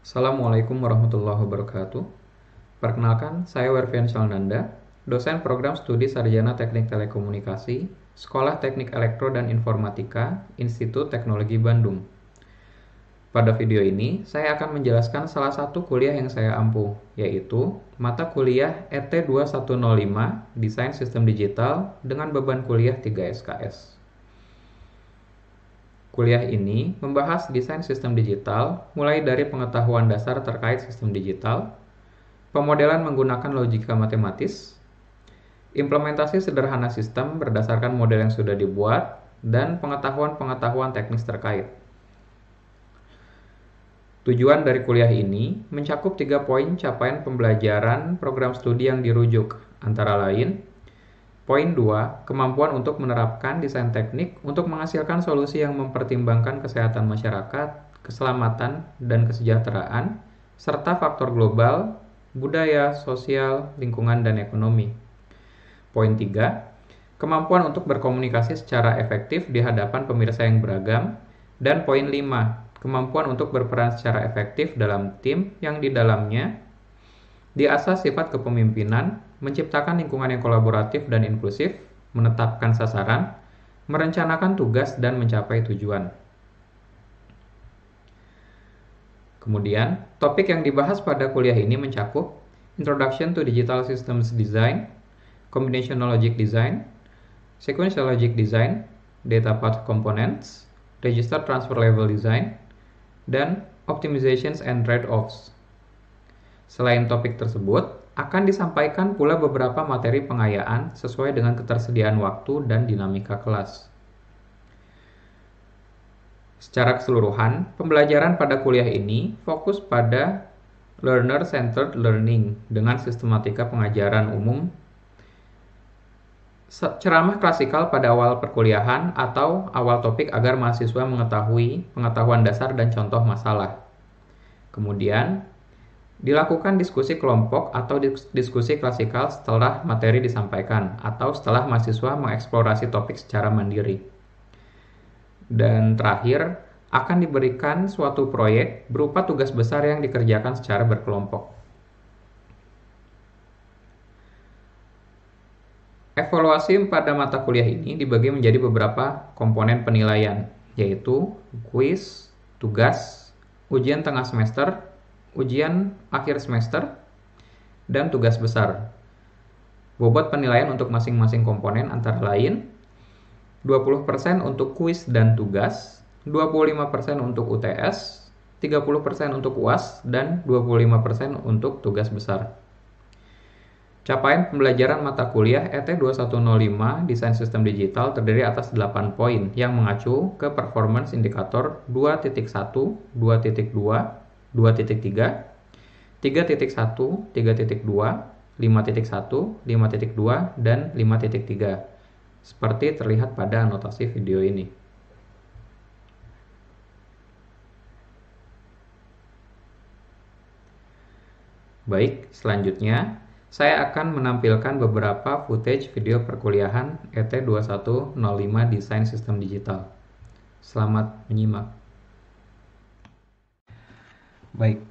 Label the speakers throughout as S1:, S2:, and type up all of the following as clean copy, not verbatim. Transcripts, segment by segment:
S1: Assalamualaikum warahmatullahi wabarakatuh. Perkenalkan, saya Werfian Shalnanda, dosen program studi Sarjana Teknik Telekomunikasi, Sekolah Teknik Elektro dan Informatika, Institut Teknologi Bandung. Pada video ini, saya akan menjelaskan salah satu kuliah yang saya ampuh, yaitu mata kuliah ET2105 Desain Sistem Digital dengan beban kuliah 3 SKS. Kuliah ini membahas desain sistem digital, mulai dari pengetahuan dasar terkait sistem digital, pemodelan menggunakan logika matematis, implementasi sederhana sistem berdasarkan model yang sudah dibuat, dan pengetahuan-pengetahuan teknis terkait. Tujuan dari kuliah ini mencakup 3 poin capaian pembelajaran program studi yang dirujuk, antara lain, Poin 2, kemampuan untuk menerapkan desain teknik untuk menghasilkan solusi yang mempertimbangkan kesehatan masyarakat, keselamatan, dan kesejahteraan, serta faktor global, budaya, sosial, lingkungan, dan ekonomi. Poin 3, kemampuan untuk berkomunikasi secara efektif di hadapan pemirsa yang beragam. Dan poin 5, kemampuan untuk berperan secara efektif dalam tim yang di dalamnya diasah sifat kepemimpinan, menciptakan lingkungan yang kolaboratif dan inklusif, menetapkan sasaran, merencanakan tugas, dan mencapai tujuan. Kemudian, topik yang dibahas pada kuliah ini mencakup Introduction to Digital Systems Design, Combinational Logic Design, Sequential Logic Design, Data Path Components, Register Transfer Level Design, dan Optimizations and Trade-offs. Selain topik tersebut, akan disampaikan pula beberapa materi pengayaan sesuai dengan ketersediaan waktu dan dinamika kelas. Secara keseluruhan, pembelajaran pada kuliah ini fokus pada learner-centered learning dengan sistematika pengajaran umum, ceramah klasikal pada awal perkuliahan atau awal topik agar mahasiswa mengetahui pengetahuan dasar dan contoh masalah. Kemudian, dilakukan diskusi kelompok atau diskusi klasikal setelah materi disampaikan atau setelah mahasiswa mengeksplorasi topik secara mandiri. Dan terakhir, akan diberikan suatu proyek berupa tugas besar yang dikerjakan secara berkelompok. Evaluasi pada mata kuliah ini dibagi menjadi beberapa komponen penilaian, yaitu kuis, tugas, ujian tengah semester, ujian akhir semester, dan tugas besar. Bobot penilaian untuk masing-masing komponen antara lain 20% untuk kuis dan tugas, 25% untuk UTS, 30% untuk UAS, dan 25% untuk tugas besar. Capaian pembelajaran mata kuliah ET2105 Desain Sistem Digital terdiri atas 8 poin yang mengacu ke performance indikator 2.1, 2.2, 2.3, 3.1, 3.2, 5.1, 5.2, dan 5.3, seperti terlihat pada anotasi video ini. Baik, selanjutnya saya akan menampilkan beberapa footage video perkuliahan ET2105 Desain Sistem Digital. Selamat menyimak. Baik,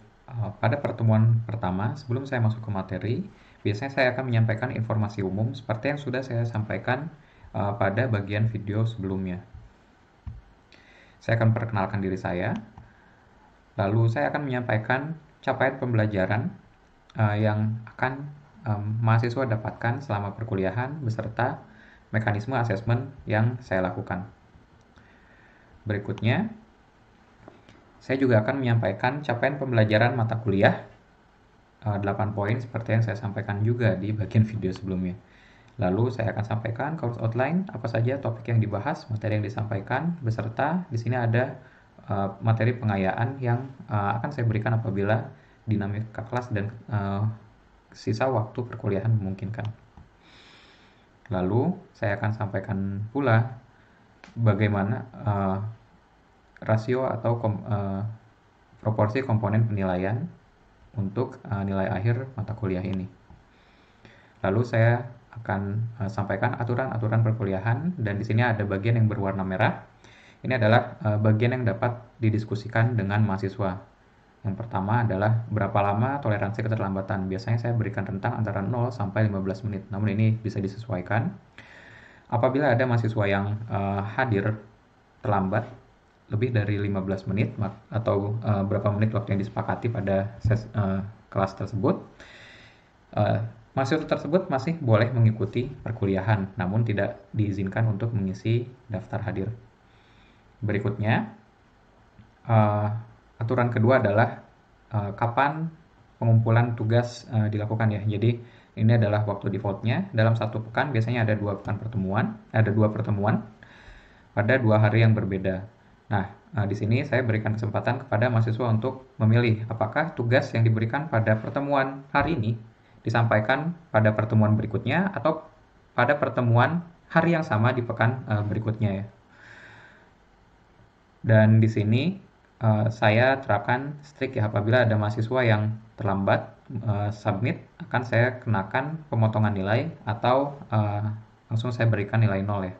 S1: pada pertemuan pertama, sebelum saya masuk ke materi, biasanya saya akan menyampaikan informasi umum seperti yang sudah saya sampaikan pada bagian video sebelumnya. Saya akan perkenalkan diri saya, lalu saya akan menyampaikan capaian pembelajaran yang akan mahasiswa dapatkan selama perkuliahan beserta mekanisme asesmen yang saya lakukan. Berikutnya, saya juga akan menyampaikan capaian pembelajaran mata kuliah 8 poin seperti yang saya sampaikan juga di bagian video sebelumnya. Lalu saya akan sampaikan course outline, apa saja topik yang dibahas, materi yang disampaikan, beserta di sini ada materi pengayaan yang akan saya berikan apabila dinamika kelas dan sisa waktu perkuliahan memungkinkan. Lalu saya akan sampaikan pula bagaimana rasio atau proporsi komponen penilaian untuk nilai akhir mata kuliah ini. Lalu saya akan sampaikan aturan-aturan perkuliahan, dan di sini ada bagian yang berwarna merah. Ini adalah bagian yang dapat didiskusikan dengan mahasiswa. Yang pertama adalah berapa lama toleransi keterlambatan. Biasanya saya berikan rentang antara 0 sampai 15 menit. Namun ini bisa disesuaikan. Apabila ada mahasiswa yang hadir terlambat lebih dari 15 menit atau berapa menit waktu yang disepakati pada kelas tersebut, mahasiswa tersebut masih boleh mengikuti perkuliahan, namun tidak diizinkan untuk mengisi daftar hadir. Berikutnya, aturan kedua adalah kapan pengumpulan tugas dilakukan ya. Jadi ini adalah waktu defaultnya. Dalam satu pekan biasanya ada dua pertemuan pada 2 hari yang berbeda. Nah, di sini saya berikan kesempatan kepada mahasiswa untuk memilih apakah tugas yang diberikan pada pertemuan hari ini disampaikan pada pertemuan berikutnya atau pada pertemuan hari yang sama di pekan berikutnya ya. Dan di sini saya terapkan strict ya, apabila ada mahasiswa yang terlambat submit, akan saya kenakan pemotongan nilai atau langsung saya berikan nilai 0 ya.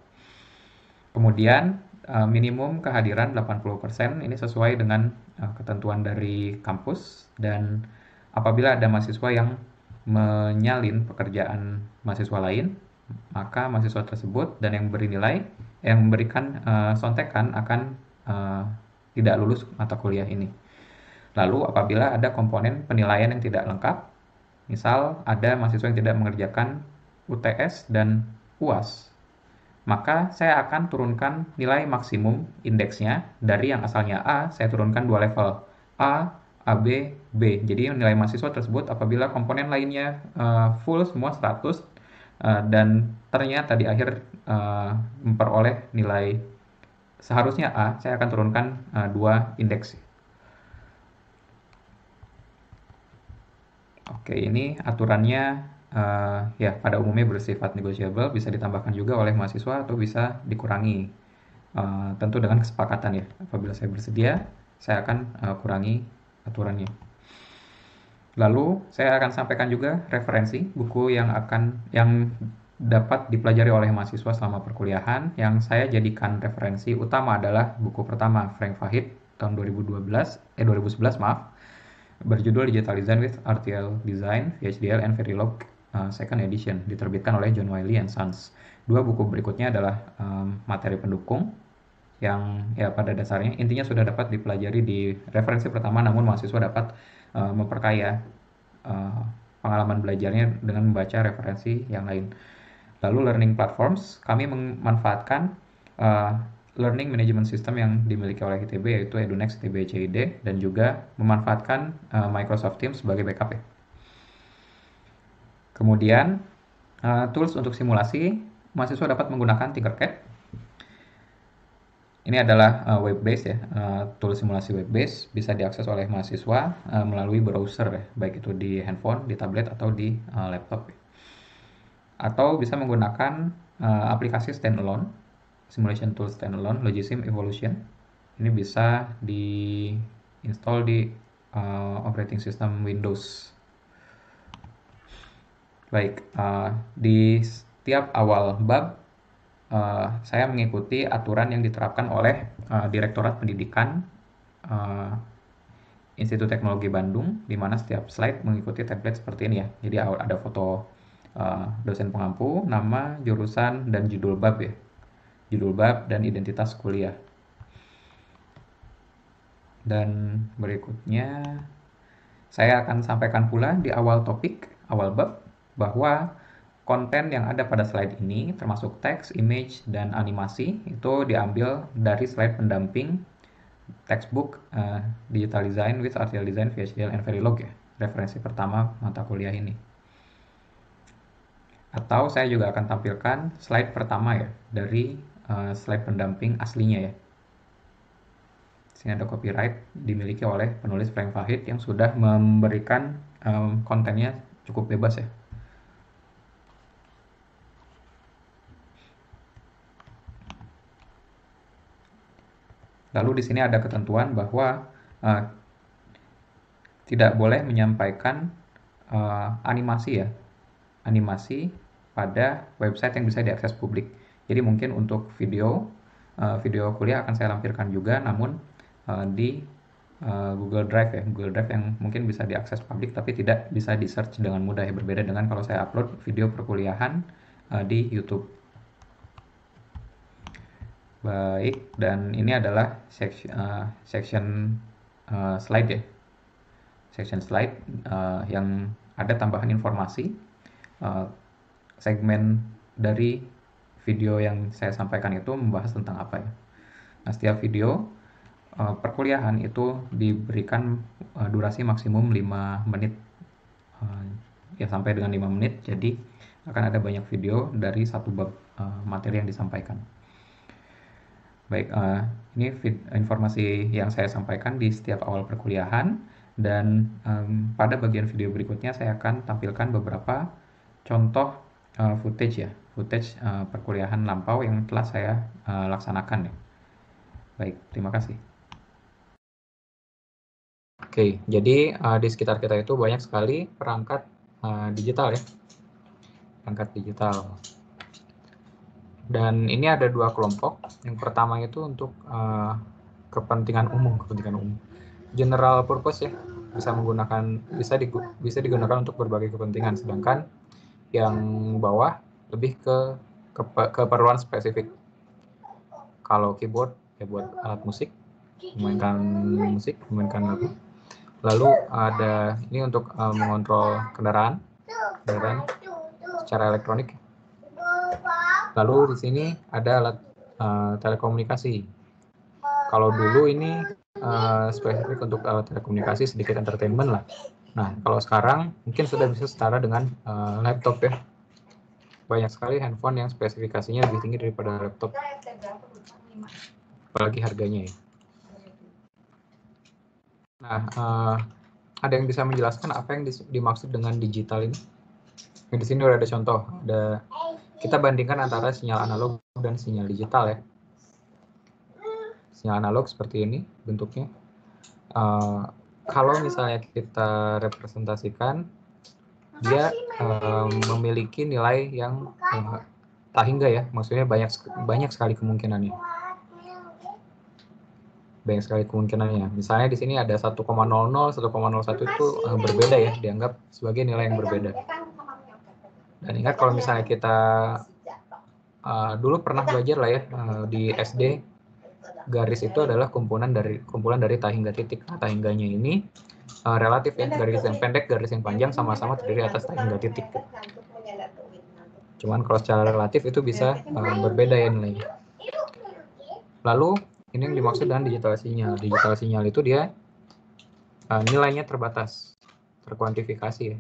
S1: Kemudian minimum kehadiran 80% ini sesuai dengan ketentuan dari kampus, dan apabila ada mahasiswa yang menyalin pekerjaan mahasiswa lain, maka mahasiswa tersebut dan yang beri nilai, yang memberikan sontekan akan tidak lulus mata kuliah ini. Lalu apabila ada komponen penilaian yang tidak lengkap, misal ada mahasiswa yang tidak mengerjakan UTS dan UAS, maka saya akan turunkan nilai maksimum indeksnya dari yang asalnya A, saya turunkan 2 level, A, AB, B. Jadi nilai mahasiswa tersebut apabila komponen lainnya full semua 100 dan ternyata di akhir memperoleh nilai seharusnya A, saya akan turunkan 2 indeks. Oke, ini aturannya ya pada umumnya bersifat negotiable, bisa ditambahkan juga oleh mahasiswa atau bisa dikurangi, tentu dengan kesepakatan ya. Apabila saya bersedia, saya akan kurangi aturannya. Lalu saya akan sampaikan juga referensi buku yang dapat dipelajari oleh mahasiswa selama perkuliahan. Yang saya jadikan referensi utama adalah buku pertama Frank Fahid tahun 2011 maaf, berjudul Digital Design with RTL Design, VHDL and Verilog second edition, diterbitkan oleh John Wiley and Sons. 2 buku berikutnya adalah materi pendukung yang ya pada dasarnya intinya sudah dapat dipelajari di referensi pertama, namun mahasiswa dapat memperkaya pengalaman belajarnya dengan membaca referensi yang lain. Lalu learning platforms, kami memanfaatkan learning management system yang dimiliki oleh ITB, yaitu Edunext ITB CID, dan juga memanfaatkan Microsoft Teams sebagai backup ya. Kemudian tools untuk simulasi, mahasiswa dapat menggunakan Tinkercad. Ini adalah web-based ya, tool simulasi web-based, bisa diakses oleh mahasiswa melalui browser ya, baik itu di handphone, di tablet, atau di laptop ya. Atau bisa menggunakan aplikasi standalone, simulation tool standalone, Logisim Evolution. Ini bisa di-install di operating system Windows. Baik, di setiap awal bab saya mengikuti aturan yang diterapkan oleh Direktorat Pendidikan Institut Teknologi Bandung, di mana setiap slide mengikuti template seperti ini ya. Jadi ada foto dosen pengampu, nama, jurusan, dan judul bab ya. Judul bab dan identitas kuliah. Dan berikutnya saya akan sampaikan pula di awal topik, awal bab, bahwa konten yang ada pada slide ini termasuk teks, image, dan animasi itu diambil dari slide pendamping textbook Digital Design with RTL Design, VHDL and Verilog ya, referensi pertama mata kuliah ini. Atau saya juga akan tampilkan slide pertama ya dari slide pendamping aslinya ya. Sini ada copyright dimiliki oleh penulis Frank Fahid yang sudah memberikan kontennya cukup bebas ya. Lalu di sini ada ketentuan bahwa tidak boleh menyampaikan animasi ya, animasi pada website yang bisa diakses publik. Jadi mungkin untuk video kuliah akan saya lampirkan juga, namun di Google Drive ya, Google Drive yang mungkin bisa diakses publik tapi tidak bisa di search dengan mudah ya, berbeda dengan kalau saya upload video perkuliahan di YouTube. Baik, dan ini adalah section slide ya, section slide yang ada tambahan informasi segmen dari video yang saya sampaikan itu membahas tentang apa ya. Nah, setiap video perkuliahan itu diberikan durasi maksimum 5 menit ya, sampai dengan 5 menit, jadi akan ada banyak video dari satu bab materi yang disampaikan. Baik, ini informasi yang saya sampaikan di setiap awal perkuliahan, dan pada bagian video berikutnya saya akan tampilkan beberapa contoh footage ya, footage perkuliahan lampau yang telah saya laksanakan ya. Baik, terima kasih. Oke, jadi di sekitar kita itu banyak sekali perangkat digital ya, perangkat digital. Dan ini ada dua kelompok. Yang pertama itu untuk kepentingan umum, general purpose ya, bisa digunakan untuk berbagai kepentingan. Sedangkan yang bawah lebih ke keperluan spesifik. Kalau keyboard ya buat alat musik, memainkan lagu. Lalu ada ini untuk mengontrol kendaraan secara elektronik. Lalu di sini ada alat telekomunikasi. Kalau dulu ini spesifik untuk alat telekomunikasi, sedikit entertainment lah. Nah, kalau sekarang mungkin sudah bisa setara dengan laptop ya. Banyak sekali handphone yang spesifikasinya lebih tinggi daripada laptop, apalagi harganya ya. Nah, ada yang bisa menjelaskan apa yang dimaksud dengan digital ini? Nah, di sini udah ada contoh. Kita bandingkan antara sinyal analog dan sinyal digital ya. Sinyal analog seperti ini bentuknya. Kalau misalnya kita representasikan, dia memiliki nilai yang tak hingga ya, maksudnya banyak sekali kemungkinannya. Misalnya di sini ada 1,00, 1,01 itu berbeda ya, dianggap sebagai nilai yang berbeda. Dan ingat kalau misalnya kita dulu pernah belajar lah ya di SD, garis itu adalah kumpulan dari tak hingga titik. Nah, tak hingganya ini relatif ya, garis yang pendek, garis yang panjang sama-sama terdiri atas tak hingga titik. Cuman kalau secara relatif itu bisa berbeda ya nilainya. Lalu ini yang dimaksud dengan digital sinyal. Digital sinyal itu dia nilainya terbatas, terkuantifikasi ya,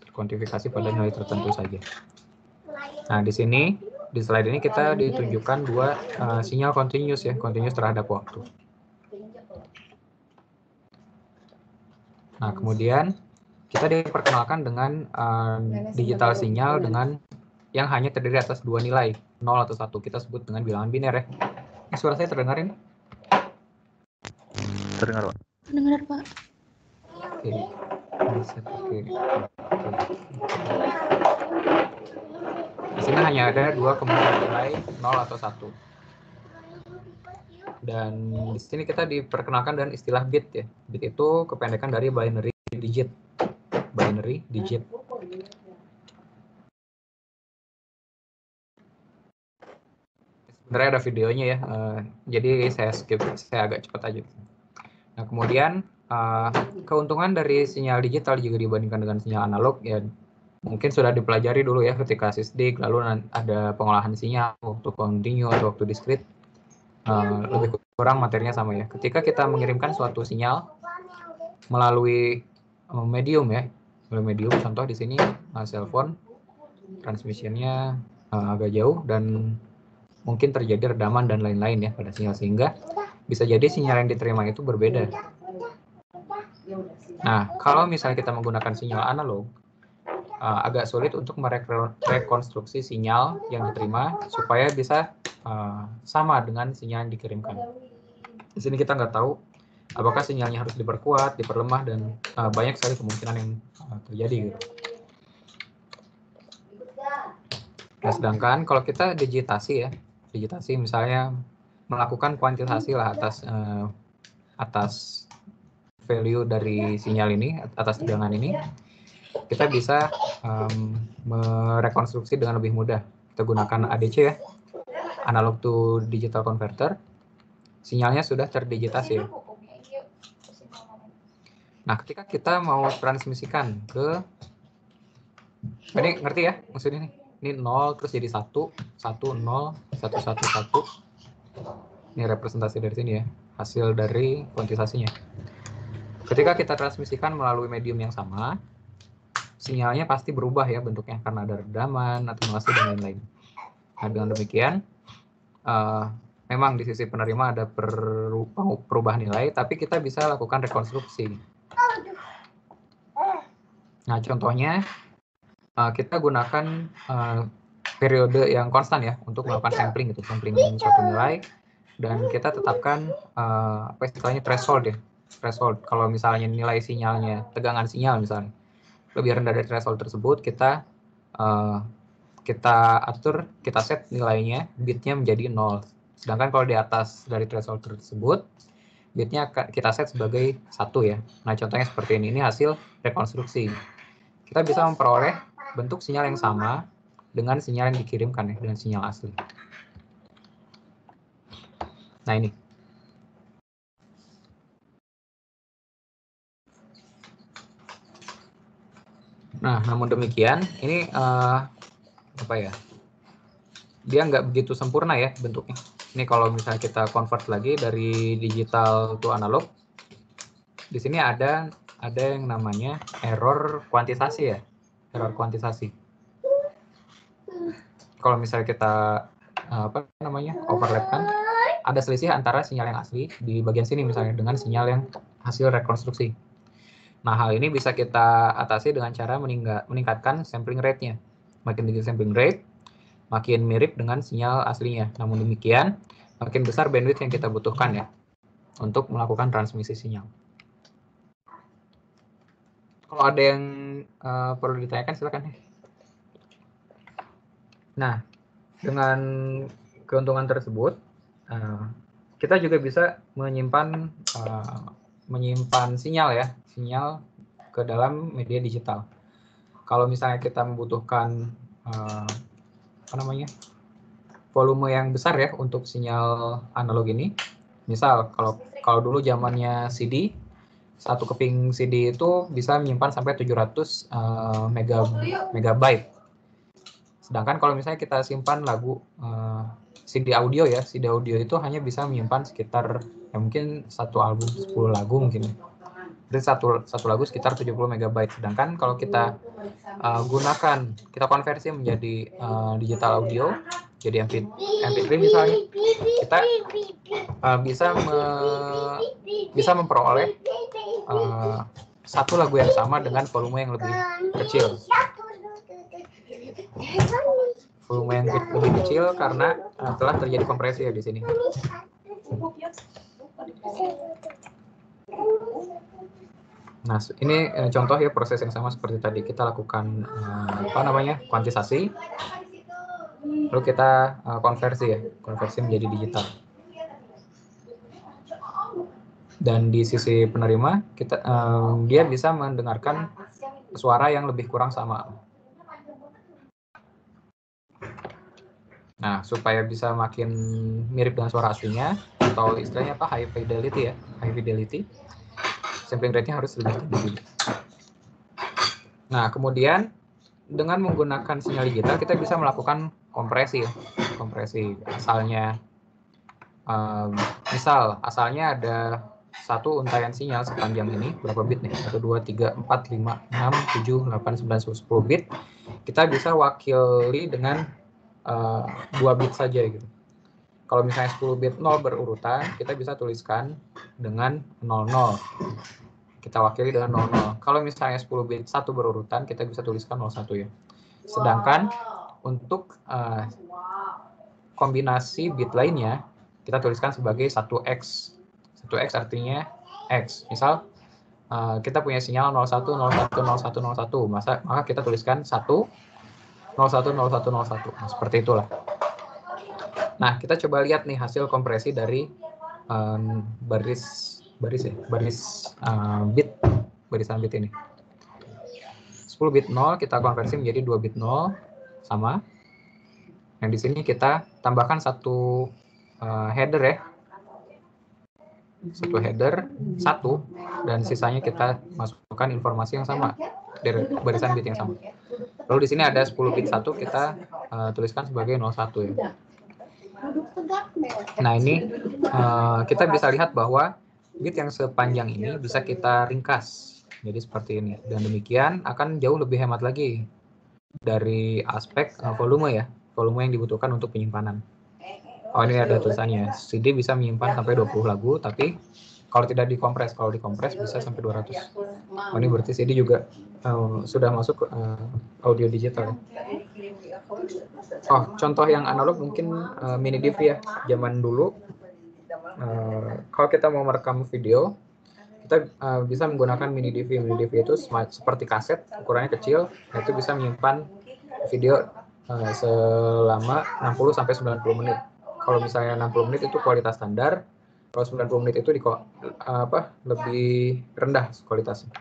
S1: terkuantifikasi pada nilai tertentu saja. Nah, di sini di slide ini kita ditunjukkan dua sinyal continuous ya, continuous terhadap waktu. Nah, kemudian kita diperkenalkan dengan digital sinyal dengan yang hanya terdiri atas dua nilai, 0 atau 1. Kita sebut dengan bilangan biner ya. Ini suara saya terdengar ini?
S2: Terdengar, Pak.
S3: Terdengar, Pak.
S1: Oke. Di sini hanya ada dua kemungkinan nilai, 0 atau 1. Dan di sini kita diperkenalkan dengan istilah bit ya. Bit itu kependekan dari binary digit. Binary digit. Sebenarnya ada videonya ya, jadi saya skip, saya agak cepat aja. Nah, kemudian keuntungan dari sinyal digital jika dibandingkan dengan sinyal analog ya, mungkin sudah dipelajari dulu ya ketika sysdig, lalu ada pengolahan sinyal waktu continue atau waktu discrete. Lebih kurang materinya sama ya. Ketika kita mengirimkan suatu sinyal melalui medium ya, contoh di sini cellphone, transmissionnya agak jauh dan mungkin terjadi redaman dan lain-lain ya pada sinyal, sehingga bisa jadi sinyal yang diterima itu berbeda. Nah, kalau misalnya kita menggunakan sinyal analog, agak sulit untuk merekonstruksi sinyal yang diterima supaya bisa sama dengan sinyal yang dikirimkan. Di sini kita nggak tahu apakah sinyalnya harus diperkuat, diperlemah, dan banyak sekali kemungkinan yang terjadi gitu. Nah, sedangkan kalau kita digitasi misalnya melakukan kuantitasasi lah atas value dari sinyal ini atas tegangan ini, kita bisa merekonstruksi dengan lebih mudah. Kita gunakan ADC ya, analog to digital converter. Sinyalnya sudah terdigitasi ya. Nah, ketika kita mau transmisikan ke, ini ngerti ya maksudnya nih? Ini 0 terus jadi 1, 1, 0, 1, 1, 1. Ini representasi dari sini ya, hasil dari kuantisasinya. Ketika kita transmisikan melalui medium yang sama, sinyalnya pasti berubah ya bentuknya karena ada redaman, atenuasi, dan lain-lain. Nah, dengan demikian, memang di sisi penerima ada perubahan nilai, tapi kita bisa lakukan rekonstruksi. Nah, contohnya, kita gunakan periode yang konstan ya untuk melakukan sampling gitu, sampling suatu nilai, dan kita tetapkan apa istilahnya threshold ya, threshold. Kalau misalnya nilai sinyalnya, tegangan sinyal misalnya lebih rendah dari threshold tersebut, kita atur, kita set nilainya, bitnya menjadi 0. Sedangkan kalau di atas dari threshold tersebut, bitnya kita set sebagai 1 ya. Nah, contohnya seperti ini hasil rekonstruksi. Kita bisa memperoleh bentuk sinyal yang sama dengan sinyal yang dikirimkan ya, dengan sinyal asli. Nah, ini. Nah, namun demikian, ini apa ya? Dia nggak begitu sempurna ya bentuknya. Ini kalau misalnya kita convert lagi dari digital to analog, di sini ada yang namanya error kuantisasi ya, error kuantisasi. Kalau misalnya kita apa namanya overlapkan, ada selisih antara sinyal yang asli di bagian sini misalnya dengan sinyal yang hasil rekonstruksi. Nah, hal ini bisa kita atasi dengan cara meningkatkan sampling rate-nya. Makin tinggi sampling rate, makin mirip dengan sinyal aslinya. Namun demikian, makin besar bandwidth yang kita butuhkan ya untuk melakukan transmisi sinyal. Kalau ada yang perlu ditanyakan, silakan. Nah, dengan keuntungan tersebut, kita juga bisa menyimpan sinyal ya, sinyal ke dalam media digital. Kalau misalnya kita membutuhkan volume yang besar ya untuk sinyal analog ini, misal kalau dulu zamannya CD, satu keping CD itu bisa menyimpan sampai 700 megabyte. Sedangkan kalau misalnya kita simpan lagu CD audio ya, CD audio itu hanya bisa menyimpan sekitar ya mungkin satu album 10 lagu mungkin. Jadi satu lagu sekitar 70 megabyte. Sedangkan kalau kita gunakan, kita konversi menjadi digital audio, jadi MP3 misalnya, kita bisa memperoleh satu lagu yang sama dengan volume yang lebih kecil. Volume yang lebih kecil karena telah terjadi kompresi ya di sini. Nah, ini contoh ya proses yang sama seperti tadi. Kita lakukan kuantisasi, lalu kita konversi menjadi digital. Dan di sisi penerima, dia bisa mendengarkan suara yang lebih kurang sama. Nah, supaya bisa makin mirip dengan suara aslinya, atau istilahnya apa, high fidelity ya, high fidelity, sampling rate-nya harus lebih tinggi. Nah, kemudian dengan menggunakan sinyal digital, kita bisa melakukan kompresi ya. Kompresi asalnya, misal asalnya ada satu untayan sinyal sepanjang ini, berapa bit nih? 1, 2, 3, 4, 5, 6, 7, 8, 9, 10 bit. Kita bisa wakili dengan 2 bit saja gitu. Kalau misalnya 10 bit 0 berurutan, kita bisa tuliskan dengan 00. Kita wakili dengan 00. Kalau misalnya 10 bit 1 berurutan, kita bisa tuliskan 01 ya. Sedangkan untuk kombinasi bit lainnya, kita tuliskan sebagai 1x. 1x artinya x. Misal kita punya sinyal 01, 01, 01, 01. Maka kita tuliskan 1, 01, 01, 01. Nah, seperti itulah. Nah, kita coba lihat nih hasil kompresi dari baris bit, barisan bit ini. 10 bit 0 kita konversi menjadi 2 bit 0 sama. Yang di sini kita tambahkan satu header ya. Satu header, dan sisanya kita masukkan informasi yang sama dari barisan bit yang sama. Lalu di sini ada 10 bit 1 kita tuliskan sebagai 01 ya. Nah ini kita bisa lihat bahwa bit yang sepanjang ini bisa kita ringkas. Jadi seperti ini. Dan demikian akan jauh lebih hemat lagi dari aspek volume ya. Volume yang dibutuhkan untuk penyimpanan. Oh ini ada tulisannya, CD bisa menyimpan sampai 20 lagu, tapi kalau tidak dikompres, kalau dikompres bisa sampai 200. Oh ini berarti CD juga sudah masuk audio digital. Oh contoh yang analog mungkin mini DV ya, zaman dulu. Kalau kita mau merekam video, kita bisa menggunakan mini DV. Mini DV itu seperti kaset, ukurannya kecil, itu bisa menyimpan video selama 60-90 menit. Kalau misalnya 60 menit itu kualitas standar, kalau 90 menit itu lebih rendah kualitasnya.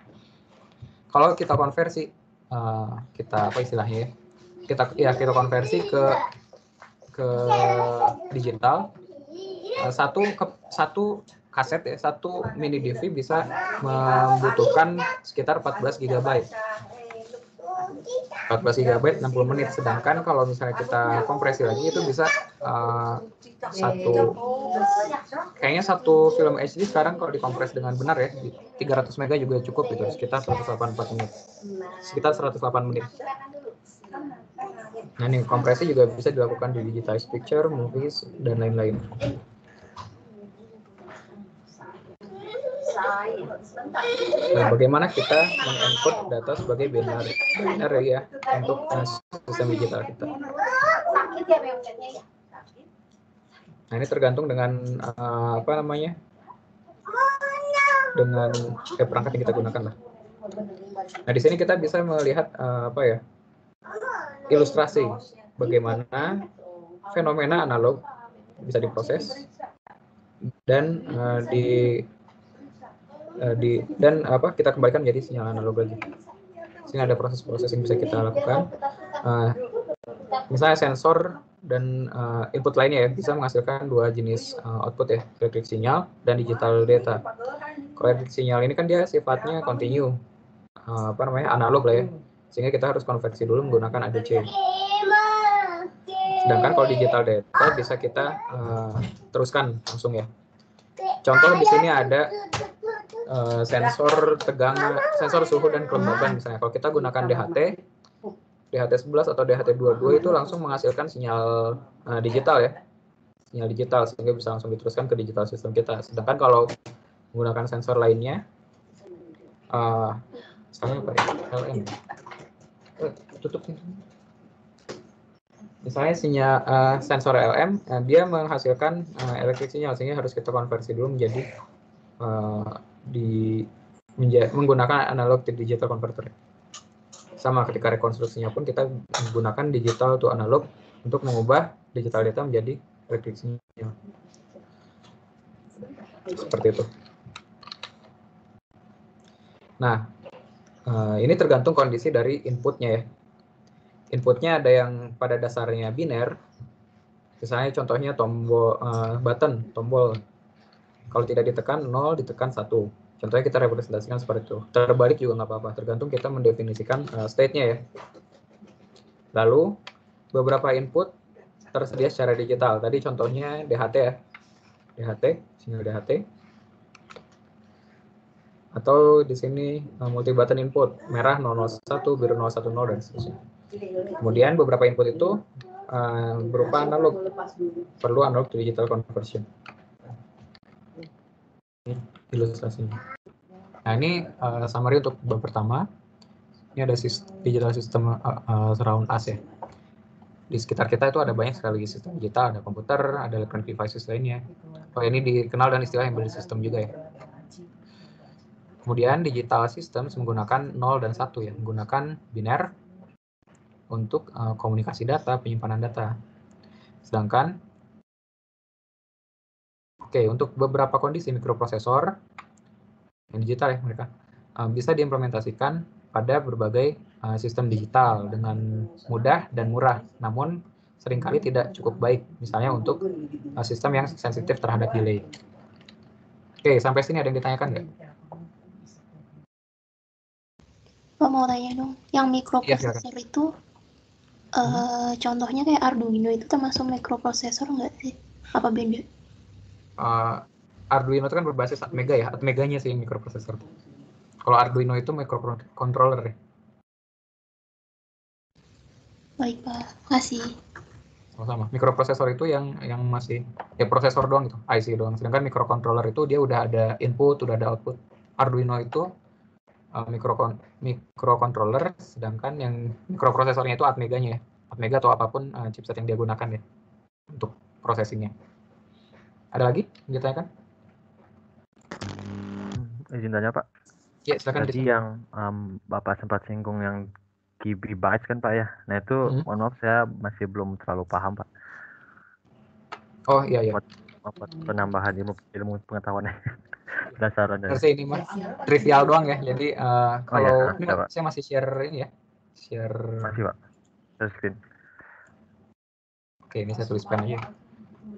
S1: Kalau kita konversi, kita konversi ke digital, satu kaset ya, satu mini DV bisa membutuhkan sekitar 14 GB. 14 GB 60 menit, sedangkan kalau misalnya kita kompresi lagi itu bisa satu film HD sekarang kalau dikompres dengan benar ya 300 MB juga cukup gitu, sekitar 184 menit, sekitar 108 menit. Nah ini kompresi juga bisa dilakukan di digitized picture, movies, dan lain-lain. Nah, bagaimana kita menginput data sebagai binary ya untuk sistem digital kita. Nah, ini tergantung dengan dengan perangkat yang kita gunakan lah. Nah, di sini kita bisa melihat ilustrasi bagaimana fenomena analog bisa diproses dan kita kembalikan menjadi sinyal analog lagi. Sini ada proses-proses yang bisa kita lakukan. Misalnya sensor dan input lainnya ya bisa menghasilkan dua jenis output ya, elektrik sinyal dan digital data. Kalau elektrik sinyal ini kan dia sifatnya continue, analog lah ya, sehingga kita harus konversi dulu menggunakan ADC. Sedangkan kalau digital data bisa kita teruskan langsung ya. Contoh di sini ada sensor tegangan, sensor suhu dan kelembaban misalnya. Kalau kita gunakan DHT11 atau DHT22 itu langsung menghasilkan sinyal digital ya. Sinyal digital sehingga bisa langsung diteruskan ke digital sistem kita. Sedangkan kalau menggunakan sensor lainnya LM. Tutup ini. Misalnya sensor LM, dia menghasilkan elektrik sinyal sehingga harus kita konversi dulu menjadi menggunakan analog to digital converter. Sama ketika rekonstruksinya pun kita menggunakan digital to analog untuk mengubah digital data menjadi elektrik sinyal. Seperti itu. Nah, ini tergantung kondisi dari inputnya ya. Inputnya ada yang pada dasarnya biner, misalnya contohnya tombol tombol. Kalau tidak ditekan 0, ditekan 1. Contohnya kita representasikan seperti itu. Terbalik juga nggak apa-apa, tergantung kita mendefinisikan state-nya ya. Lalu, beberapa input tersedia secara digital. Tadi contohnya DHT ya. Sinyal DHT. Atau di sini multi button input, merah 001, biru 010, dan seterusnya. Kemudian beberapa input itu berupa analog. Perlu analog to digital conversion. Ilustrasinya. Nah ini summary untuk bab pertama. Ini ada digital system surround us ya. Di sekitar kita itu ada banyak sekali sistem digital, ada komputer, ada electronic devices lainnya. Oh ini dikenal dan istilah embedded system juga ya. Kemudian digital systems menggunakan 0 dan 1 ya, menggunakan biner untuk komunikasi data, penyimpanan data. Sedangkan untuk beberapa kondisi mikroprosesor yang digital ya mereka, bisa diimplementasikan pada berbagai sistem digital dengan mudah dan murah, namun seringkali tidak cukup baik, misalnya untuk sistem yang sensitif terhadap delay. Oke, sampai sini ada yang ditanyakan nggak?
S2: Mau tanya dong, yang microprocessor itu contohnya kayak Arduino itu termasuk microprocessor nggak sih? Apa beda?
S1: Arduino itu kan berbasis Atmega ya, Atmeganya sih yang microprocessor. Kalau Arduino itu microcontroller ya.
S2: Baik Pak, kasih.
S1: Sama-sama. Microprocessor itu yang masih ya prosesor doang gitu, IC doang. Sedangkan microcontroller itu dia udah ada input, udah ada output. Arduino itu microcontroller, sedangkan yang microprosesornya itu Atmeganya ya. Atmega atau apapun chipset yang dia gunakan ya untuk processingnya. Ada lagi yang ditanyakan?
S3: Izin tanya Pak.
S1: Ya, silakan.
S3: Tadi yang Bapak sempat singgung yang GB bytes kan Pak ya. Nah itu mohon maaf saya masih belum terlalu paham Pak.
S1: Oh iya.
S3: Buat penambahan ilmu pengetahuannya. Dasaran dari.
S1: Ini mah trivial doang ya. Jadi kalau ini
S3: Pak.
S1: saya masih share ini ya. Share.
S3: Masih Pak. Share screen.
S1: Oke, ini saya tulis pen aja.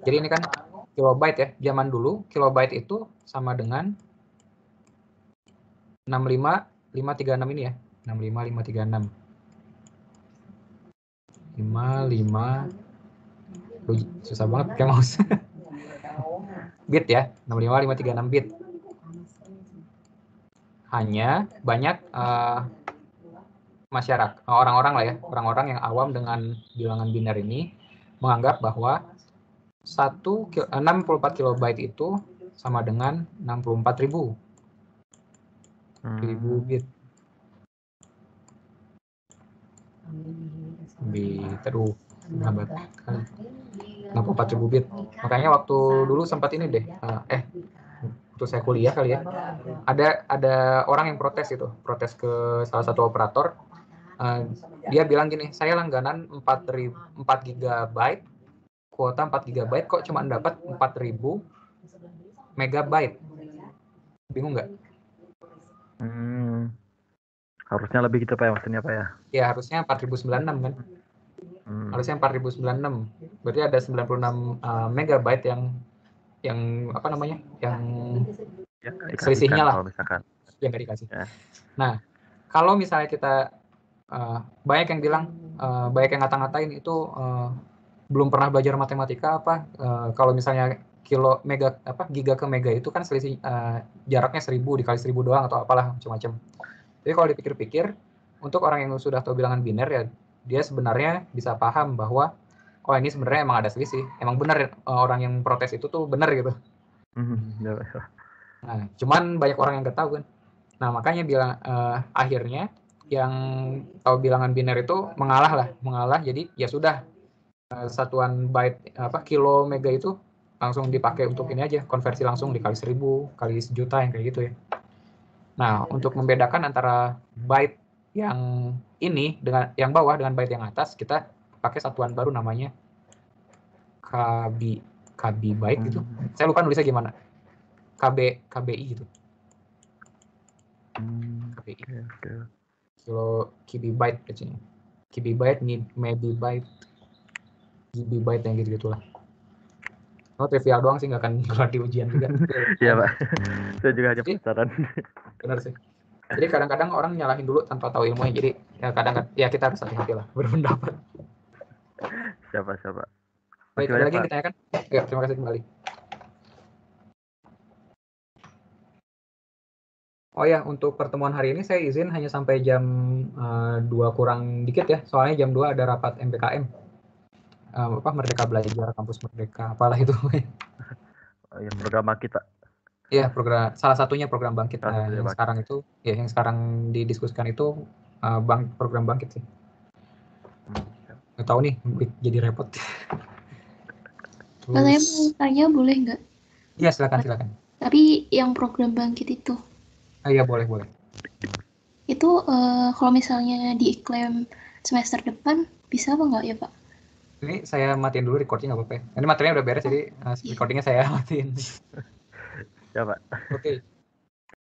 S1: Jadi ini kan kilobyte ya. Zaman dulu kilobyte itu sama dengan 65536 ini ya. 65536. 55 susah banget kayak mouse. Bit ya, 65536 bit. Hanya banyak masyarakat, orang-orang lah ya, orang-orang yang awam dengan bilangan biner ini menganggap bahwa 64 kilobyte itu sama dengan 64.000 bit. Aduh, lambat kali. 64.000 bit. Makanya waktu dulu sempat ini deh, waktu saya kuliah kali ya, ada orang yang protes ke salah satu operator. Dia bilang gini, saya langganan 4 GB, kuota 4 GB kok cuma dapat 4.000 megabyte. Bingung nggak?
S3: Harusnya lebih gitu Pak ya, maksudnya Pak ya?
S1: Ya harusnya 4.096 kan. Harusnya 4.096. Berarti ada 96 megabyte yang apa namanya? Yang selisihnya lah.
S3: Kalau misalkan.
S1: Yang nggak dikasih. Ya. Nah, kalau misalnya kita banyak yang bilang, banyak yang ngata-ngatain itu belum pernah belajar matematika apa, kalau misalnya giga ke mega itu kan selisih jaraknya 1000 dikali 1000 doang atau apalah macam-macam. Jadi kalau dipikir-pikir, untuk orang yang sudah tahu bilangan biner ya, dia sebenarnya bisa paham bahwa ini sebenarnya emang ada selisih, emang benar orang yang protes itu tuh benar gitu. Nah, cuman banyak orang yang nggak tahu kan. Nah, makanya akhirnya yang tahu bilangan biner itu mengalah. Jadi ya sudah, satuan byte kilo mega itu langsung dipakai untuk ini aja, konversi langsung dikali 1000 kali 1.000.000 yang kayak gitu ya. Nah, untuk membedakan antara byte yang ini dengan yang bawah dengan byte yang atas, kita pakai satuan baru namanya KB byte gitu. Saya lupa nulisnya gimana. KBI gitu. KBI. KB byte kecilnya. KB byte, maybe byte, GB byte yang gitu-gitulah. Trivial doang sih, nggak akan keluar di ujian juga.
S3: Iya Pak, saya juga hanya penasaran.
S1: Benar sih. Jadi kadang-kadang orang nyalahin dulu tanpa tahu ilmunya. Jadi ya kadang-kadang ya kita harus hati-hati lah berpendapat.
S3: Siapa?
S1: Baik, ada lagi yang ditanyakan? Ya, terima kasih kembali. Oh ya, untuk pertemuan hari ini saya izin hanya sampai jam 2 kurang dikit ya. Soalnya jam 2 ada rapat MPKM. Merdeka Belajar, Kampus Merdeka, apalah itu.
S3: Program Bangkit Pak.
S1: Iya, salah satunya program Bangkit. Yang sekarang itu, ya yang sekarang didiskusikan itu program Bangkit sih. Nggak tahu nih, jadi repot.
S2: Saya mau tanya boleh nggak?
S1: Iya, silakan.
S2: Tapi yang program Bangkit itu?
S1: Iya, boleh.
S2: Itu kalau misalnya diklaim semester depan, bisa apa nggak ya Pak?
S1: Ini saya matiin dulu recording, nggak apa-apa ya. Ini materinya udah beres, jadi recordingnya saya matiin.
S3: Ya Pak.
S1: Oke.